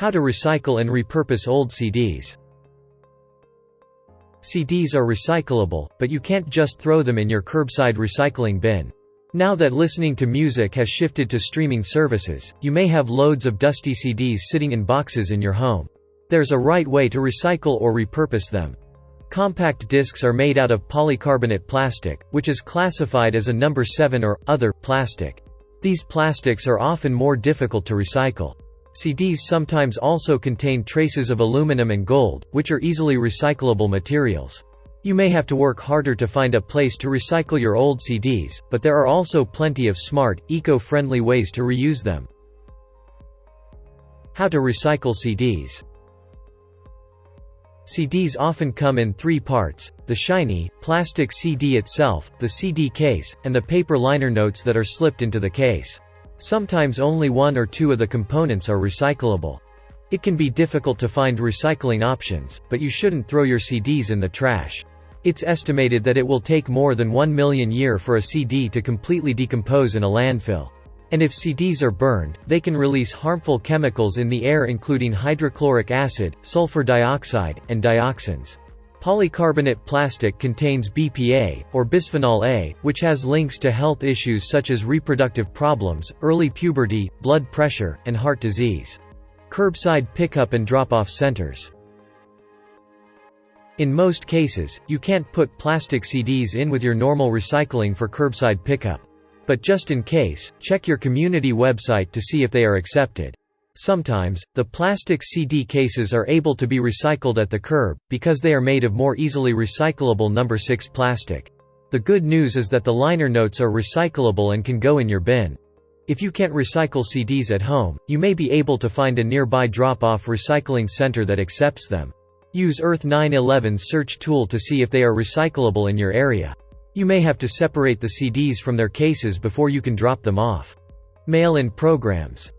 How to recycle and repurpose old CDs. CDs are recyclable, but you can't just throw them in your curbside recycling bin. Now that listening to music has shifted to streaming services, you may have loads of dusty CDs sitting in boxes in your home. There's a right way to recycle or repurpose them. Compact discs are made out of polycarbonate plastic, which is classified as a number 7 or other plastic. These plastics are often more difficult to recycle. CDs sometimes also contain traces of aluminum and gold, which are easily recyclable materials. You may have to work harder to find a place to recycle your old CDs, but there are also plenty of smart, eco-friendly ways to reuse them. How to recycle CDs. CDs often come in 3 parts: the shiny, plastic CD itself, the CD case, and the paper liner notes that are slipped into the case. Sometimes only one or two of the components are recyclable. It can be difficult to find recycling options, but you shouldn't throw your CDs in the trash. It's estimated that it will take more than 1 million years for a CD to completely decompose in a landfill. And if CDs are burned, they can release harmful chemicals in the air including hydrochloric acid, sulfur dioxide, and dioxins. Polycarbonate plastic contains BPA, or bisphenol A, which has links to health issues such as reproductive problems, early puberty, blood pressure, and heart disease. Curbside pickup and drop-off centers. In most cases, you can't put plastic CDs in with your normal recycling for curbside pickup. But just in case, check your community website to see if they are accepted. Sometimes, the plastic CD cases are able to be recycled at the curb, because they are made of more easily recyclable number 6 plastic. The good news is that the liner notes are recyclable and can go in your bin. If you can't recycle CDs at home, you may be able to find a nearby drop-off recycling center that accepts them. Use Earth 911's search tool to see if they are recyclable in your area. You may have to separate the CDs from their cases before you can drop them off. Mail-in programs.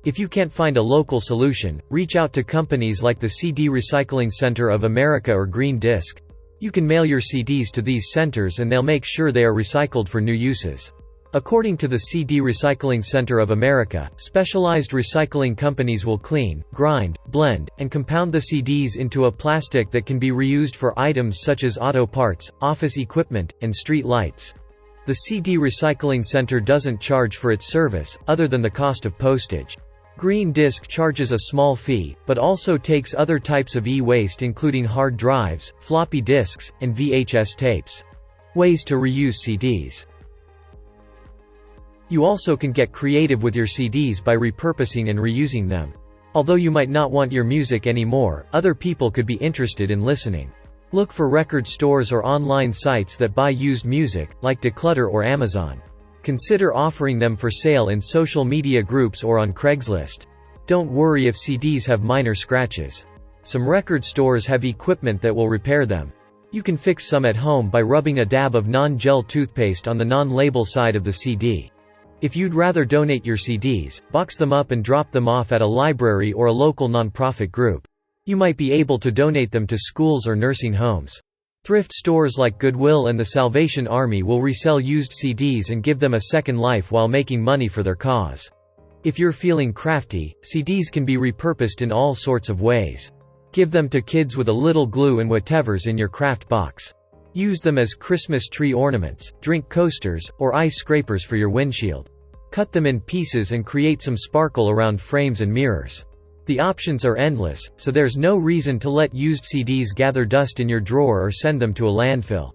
If you can't find a local solution, reach out to companies like the CD Recycling Center of America or Green Disc. You can mail your CDs to these centers and they'll make sure they are recycled for new uses. According to the CD Recycling Center of America, specialized recycling companies will clean, grind, blend, and compound the CDs into a plastic that can be reused for items such as auto parts, office equipment, and street lights. The CD Recycling Center doesn't charge for its service, other than the cost of postage. Green Disc charges a small fee, but also takes other types of e-waste including hard drives, floppy disks, and VHS tapes. Ways to reuse CDs. You also can get creative with your CDs by repurposing and reusing them. Although you might not want your music anymore, other people could be interested in listening. Look for record stores or online sites that buy used music, like Declutter or Amazon. Consider offering them for sale in social media groups or on Craigslist. Don't worry if CDs have minor scratches. Some record stores have equipment that will repair them. You can fix some at home by rubbing a dab of non-gel toothpaste on the non-label side of the CD. If you'd rather donate your CDs, box them up and drop them off at a library or a local nonprofit group. You might be able to donate them to schools or nursing homes. Thrift stores like Goodwill and the Salvation Army will resell used CDs and give them a second life while making money for their cause. If you're feeling crafty, CDs can be repurposed in all sorts of ways. Give them to kids with a little glue and whatever's in your craft box. Use them as Christmas tree ornaments, drink coasters, or ice scrapers for your windshield. Cut them in pieces and create some sparkle around frames and mirrors. The options are endless, so there's no reason to let used CDs gather dust in your drawer or send them to a landfill.